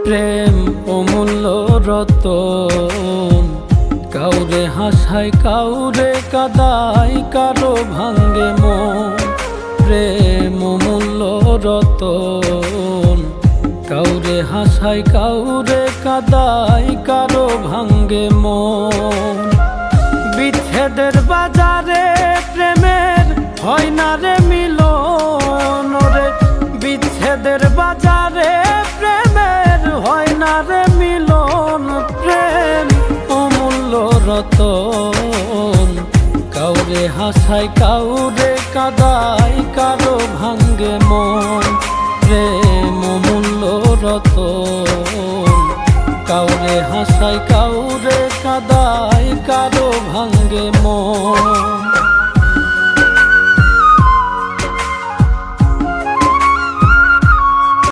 প্রেম অমূল্য রতন, কাউরে হাসায় কাউরে কাদায়, কারো ভাঙ্গে মন। প্রেম অমূল্য রতন, কাউরে হাসায় কাউরে কাদায়, কারো ভাঙ্গে মন। বিচ্ছেদের বাজারে প্রেমের হয় না রে মিলন রে, বিচ্ছেদের বাজারে প্রেমের হয় না রে মিলন। প্রেম অমূল্য রতন, কাউরে হাসায় কাউরে কাদায়, কারো ভাঙ্গে মন। প্রেম অমূল্য রতন, কাউরে হাসায় কাউরে কাদায়, কারো ভাঙ্গে মন।